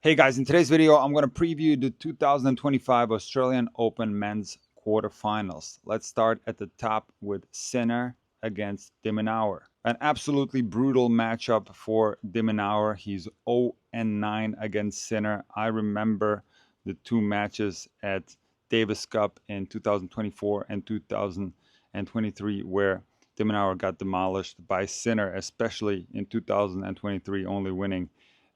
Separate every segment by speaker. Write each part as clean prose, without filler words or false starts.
Speaker 1: Hey guys, in today's video, I'm going to preview the 2025 Australian Open men's quarterfinals. Let's start at the top with Sinner against de Minaur. An absolutely brutal matchup for de Minaur. He's 0-9 against Sinner. I remember the two matches at Davis Cup in 2024 and 2023 where de Minaur got demolished by Sinner, especially in 2023, only winning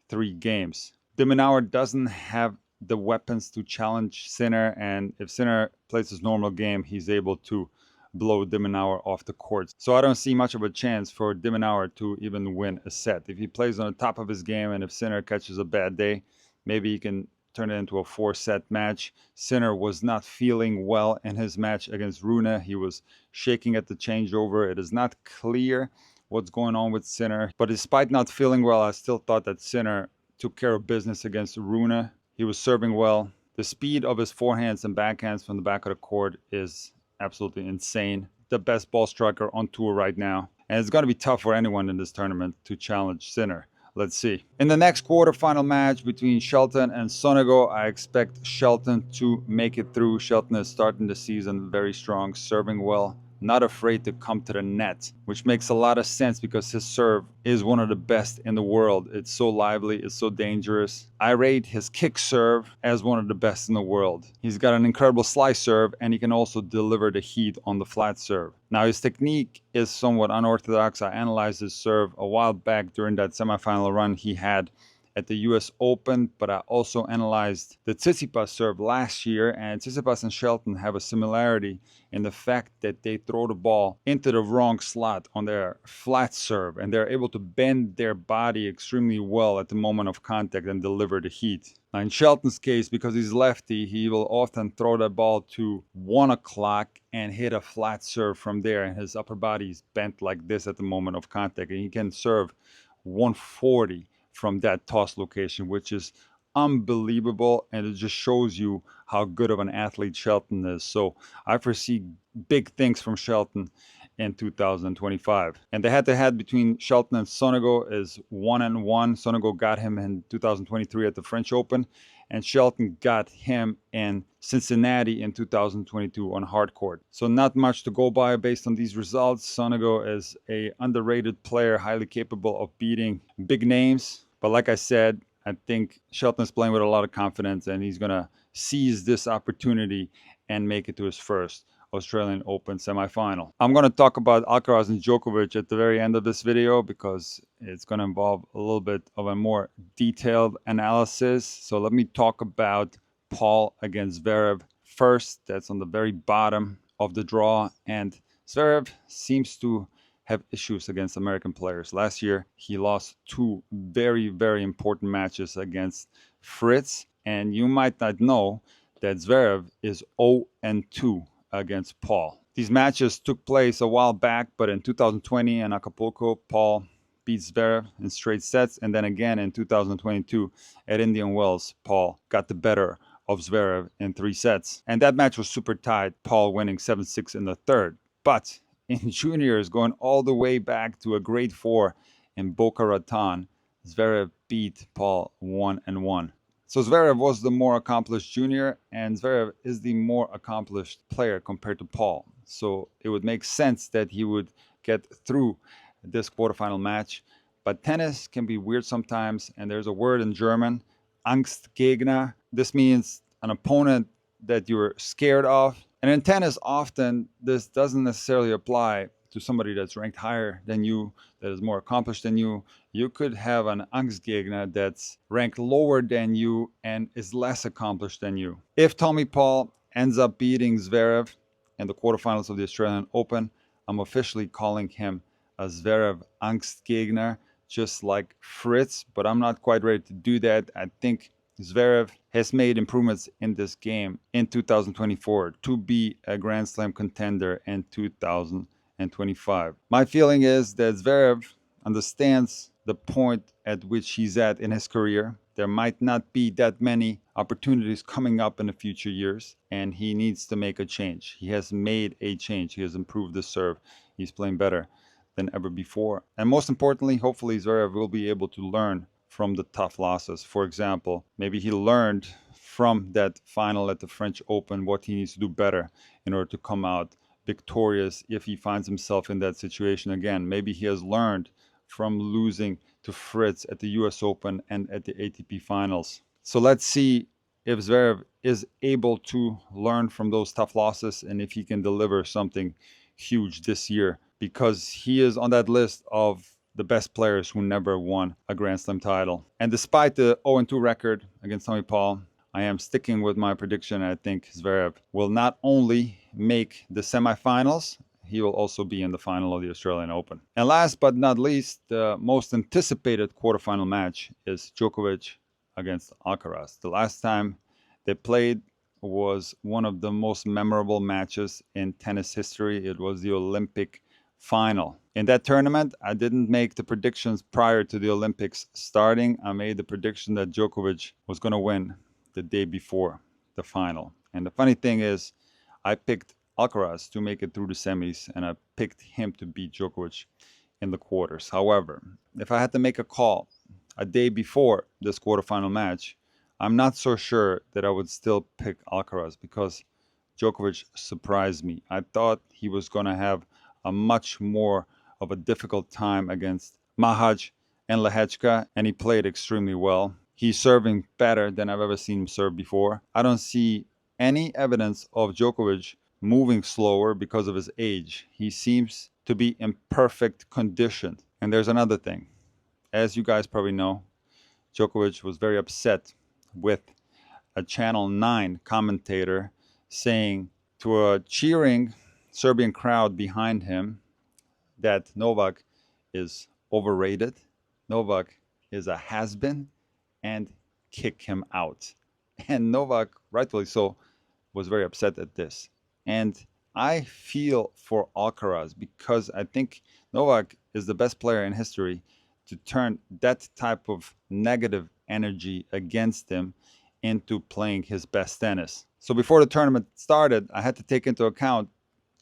Speaker 1: 3 games. De Minaur doesn't have the weapons to challenge Sinner, and if Sinner plays his normal game, he's able to blow de Minaur off the court. So I don't see much of a chance for de Minaur to even win a set. If he plays on the top of his game and if Sinner catches a bad day, maybe he can turn it into a 4-set match. Sinner was not feeling well in his match against Rune. He was shaking at the changeover. It is not clear what's going on with Sinner, but despite not feeling well, I still thought that Sinner took care of business against Rune. He was serving well. The speed of his forehands and backhands from the back of the court is absolutely insane. The best ball striker on tour right now. And it's going to be tough for anyone in this tournament to challenge Sinner. Let's see. In the next quarterfinal match between Shelton and Sono, I expect Shelton to make it through. Shelton is starting the season very strong, serving well, not afraid to come to the net, which makes a lot of sense because his serve is one of the best in the world. It's so lively, it's so dangerous. I rate his kick serve as one of the best in the world. He's got an incredible slice serve and he can also deliver the heat on the flat serve. Now his technique is somewhat unorthodox. I analyzed his serve a while back during that semifinal run he had at the US Open, but I also analyzed the Tsitsipas serve last year, and Tsitsipas and Shelton have a similarity in the fact that they throw the ball into the wrong slot on their flat serve, and they're able to bend their body extremely well at the moment of contact and deliver the heat. Now in Shelton's case, because he's lefty, he will often throw the ball to 1 o'clock and hit a flat serve from there, and his upper body is bent like this at the moment of contact, and he can serve 140 from that toss location, which is unbelievable, and it just shows you how good of an athlete Shelton is. So I foresee big things from Shelton in 2025. And the head-to-head between Shelton and Sonego is 1-1. Sonego got him in 2023 at the French Open, and Shelton got him in Cincinnati in 2022 on hard court. So not much to go by based on these results. Sonego is a underrated player, highly capable of beating big names. But like I said, I think Shelton's playing with a lot of confidence, and he's going to seize this opportunity and make it to his first Australian Open semifinal. I'm going to talk about Alcaraz and Djokovic at the very end of this video because it's going to involve a little bit of a more detailed analysis. So let me talk about Paul against Zverev first. That's on the very bottom of the draw, and Zverev seems to have issues against American players. Last year, he lost 2 very, very important matches against Fritz, and you might not know that Zverev is 0-2 against Paul. These matches took place a while back, but in 2020 in Acapulco, Paul beat Zverev in straight sets, and then again in 2022 at Indian Wells, Paul got the better of Zverev in 3 sets. And that match was super tight, Paul winning 7-6 in the third. But in juniors, going all the way back to a grade 4 in Boca Raton, Zverev beat Paul 1-1. So Zverev was the more accomplished junior, and Zverev is the more accomplished player compared to Paul. So it would make sense that he would get through this quarterfinal match. But tennis can be weird sometimes, and there's a word in German, Angstgegner. This means an opponent that you're scared of. And in tennis, often this doesn't necessarily apply to somebody that's ranked higher than you, that is more accomplished than you. You could have an Angstgegner that's ranked lower than you and is less accomplished than you. If Tommy Paul ends up beating Zverev in the quarterfinals of the Australian Open, I'm officially calling him a Zverev Angstgegner, just like Fritz, but I'm not quite ready to do that. I think Zverev has made improvements in this game in 2024 to be a Grand Slam contender in 2025. My feeling is that Zverev understands the point at which he's at in his career. There might not be that many opportunities coming up in the future years, and he needs to make a change. He has made a change. He has improved the serve. He's playing better than ever before. And most importantly, hopefully Zverev will be able to learn from the tough losses. For example, maybe he learned from that final at the French Open what he needs to do better in order to come out victorious if he finds himself in that situation again. Maybe he has learned from losing to Fritz at the US Open and at the ATP Finals. So let's see if Zverev is able to learn from those tough losses and if he can deliver something huge this year, because he is on that list of the best players who never won a Grand Slam title. And despite the 0-2 record against Tommy Paul, I am sticking with my prediction. I think Zverev will not only make the semifinals, he will also be in the final of the Australian Open. And last but not least, the most anticipated quarterfinal match is Djokovic against Alcaraz. The last time they played was one of the most memorable matches in tennis history. It was the Olympic final. In that tournament, I didn't make the predictions prior to the Olympics starting. I made the prediction that Djokovic was going to win the day before the final. And the funny thing is, I picked Alcaraz to make it through the semis, and I picked him to beat Djokovic in the quarters. However, if I had to make a call a day before this quarterfinal match, I'm not so sure that I would still pick Alcaraz, because Djokovic surprised me. I thought he was going to have a much more of a difficult time against Mahaj and Lehechka, and he played extremely well. He's serving better than I've ever seen him serve before. I don't see any evidence of Djokovic moving slower because of his age. He seems to be in perfect condition. And there's another thing. As you guys probably know, Djokovic was very upset with a Channel 9 commentator saying to a cheering Serbian crowd behind him that Novak is overrated, Novak is a has-been, and kick him out. And Novak, rightfully so, was very upset at this. And I feel for Alcaraz, because I think Novak is the best player in history to turn that type of negative energy against him into playing his best tennis. So before the tournament started, I had to take into account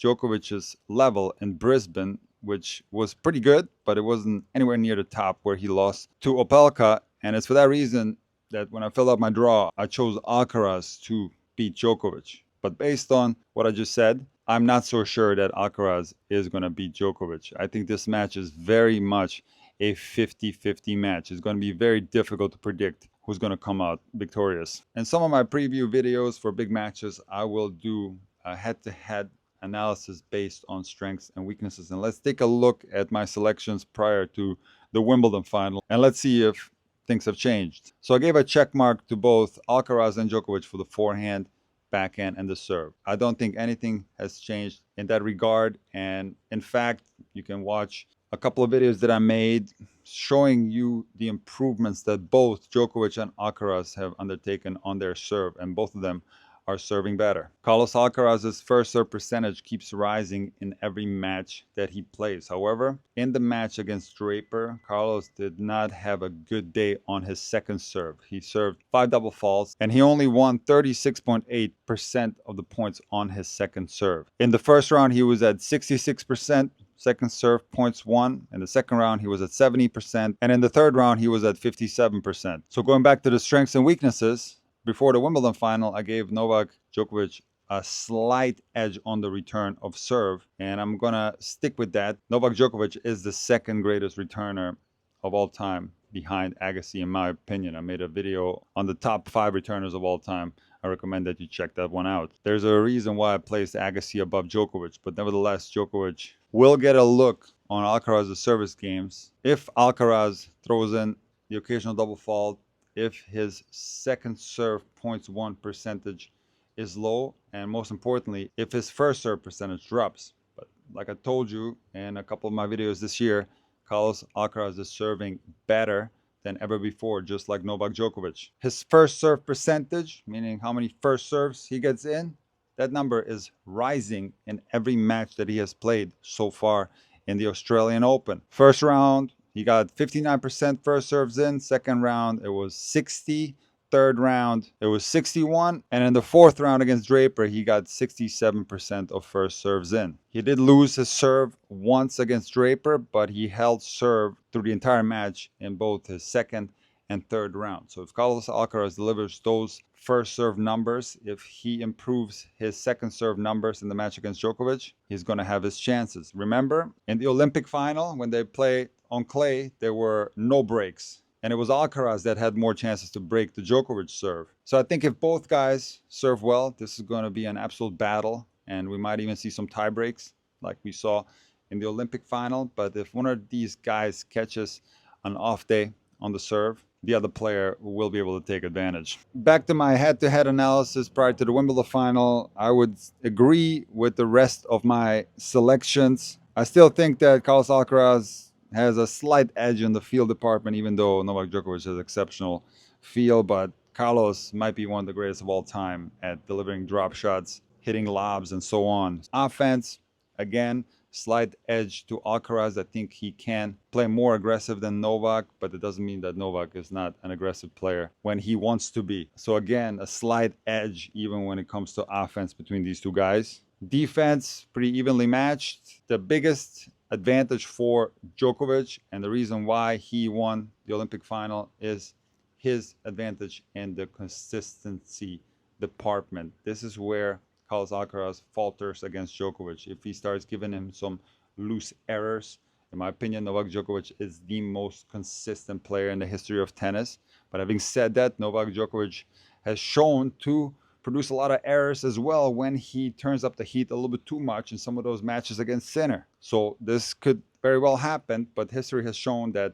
Speaker 1: Djokovic's level in Brisbane, which was pretty good, but it wasn't anywhere near the top where he lost to Opelka. And it's for that reason that when I filled out my draw, I chose Alcaraz to beat Djokovic. But based on what I just said, I'm not so sure that Alcaraz is going to beat Djokovic. I think this match is very much a 50-50 match. It's going to be very difficult to predict who's going to come out victorious. In some of my preview videos for big matches, I will do a head-to-head analysis based on strengths and weaknesses. And let's take a look at my selections prior to the Wimbledon final, and let's see if things have changed. So I gave a check mark to both Alcaraz and Djokovic for the forehand, backhand, and the serve. I don't think anything has changed in that regard. And in fact, you can watch a couple of videos that I made showing you the improvements that both Djokovic and Alcaraz have undertaken on their serve, and both of them are serving better. Carlos Alcaraz's first serve percentage keeps rising in every match that he plays. However, in the match against Draper, Carlos did not have a good day on his second serve. He served 5 double faults, and he only won 36.8% of the points on his second serve. In the first round, he was at 66%. Second serve points won. In the second round, he was at 70%. And in the third round, he was at 57%. So going back to the strengths and weaknesses, before the Wimbledon final, I gave Novak Djokovic a slight edge on the return of serve, and I'm going to stick with that. Novak Djokovic is the second greatest returner of all time behind Agassi, in my opinion. I made a video on the top 5 returners of all time. I recommend that you check that one out. There's a reason why I placed Agassi above Djokovic, but nevertheless, Djokovic will get a look on Alcaraz's service games if Alcaraz throws in the occasional double fault, if his second serve points won percentage is low, and most importantly, if his first serve percentage drops. But like I told you in a couple of my videos this year, Carlos Alcaraz is serving better than ever before, just like Novak Djokovic. His first serve percentage, meaning how many first serves he gets in, that number is rising in every match that he has played so far in the Australian Open. First round, he got 59% first serves in. Second round, it was 60. Third round, it was 61. And in the fourth round against Draper, he got 67% of first serves in. He did lose his serve once against Draper, but he held serve through the entire match in both his second and third round. So if Carlos Alcaraz delivers those first serve numbers, if he improves his second serve numbers in the match against Djokovic, he's going to have his chances. Remember, in the Olympic final, when they play on clay, there were no breaks. And it was Alcaraz that had more chances to break the Djokovic serve. So I think if both guys serve well, this is going to be an absolute battle. And we might even see some tie breaks like we saw in the Olympic final. But if one of these guys catches an off day on the serve, the other player will be able to take advantage. Back to my head-to-head analysis prior to the Wimbledon final, I would agree with the rest of my selections. I still think that Carlos Alcaraz has a slight edge in the field department, even though Novak Djokovic has exceptional feel. But Carlos might be one of the greatest of all time at delivering drop shots, hitting lobs, and so on. Offense, again, slight edge to Alcaraz. I think he can play more aggressive than Novak, but it doesn't mean that Novak is not an aggressive player when he wants to be. So again, a slight edge even when it comes to offense between these two guys. Defense, pretty evenly matched. The biggest advantage for Djokovic and the reason why he won the Olympic final is his advantage in the consistency department. This is where Carlos Alcaraz falters against Djokovic. If he starts giving him some loose errors, in my opinion, Novak Djokovic is the most consistent player in the history of tennis. But having said that, Novak Djokovic has shown to produce a lot of errors as well when he turns up the heat a little bit too much in some of those matches against Sinner. So this could very well happen, but history has shown that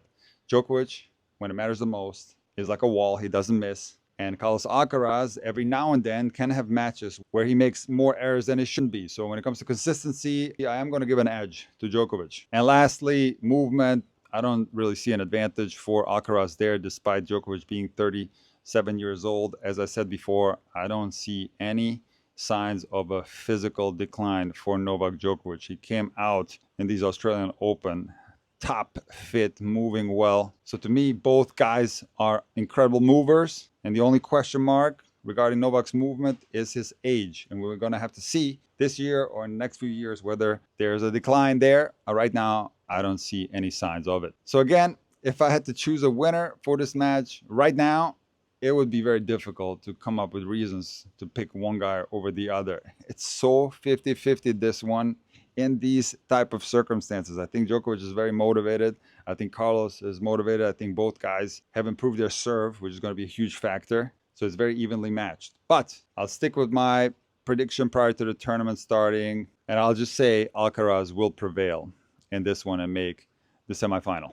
Speaker 1: Djokovic, when it matters the most, is like a wall. He doesn't miss. And Carlos Alcaraz, every now and then, can have matches where he makes more errors than it should be. So when it comes to consistency, I am going to give an edge to Djokovic. And lastly, movement. I don't really see an advantage for Alcaraz there, despite Djokovic being 37 years old. As I said before, I don't see any signs of a physical decline for Novak Djokovic. He came out in these Australian Open top fit, moving well. So to me, both guys are incredible movers. And the only question mark regarding Novak's movement is his age. And we're going to have to see this year or in the next few years whether there's a decline there. Right now, I don't see any signs of it. So again, if I had to choose a winner for this match right now, it would be very difficult to come up with reasons to pick one guy over the other. It's so 50-50 this one in these type of circumstances. I think Djokovic is very motivated. I think Carlos is motivated. I think both guys have improved their serve, which is going to be a huge factor. So it's very evenly matched. But I'll stick with my prediction prior to the tournament starting, and I'll just say Alcaraz will prevail in this one and make the semifinal.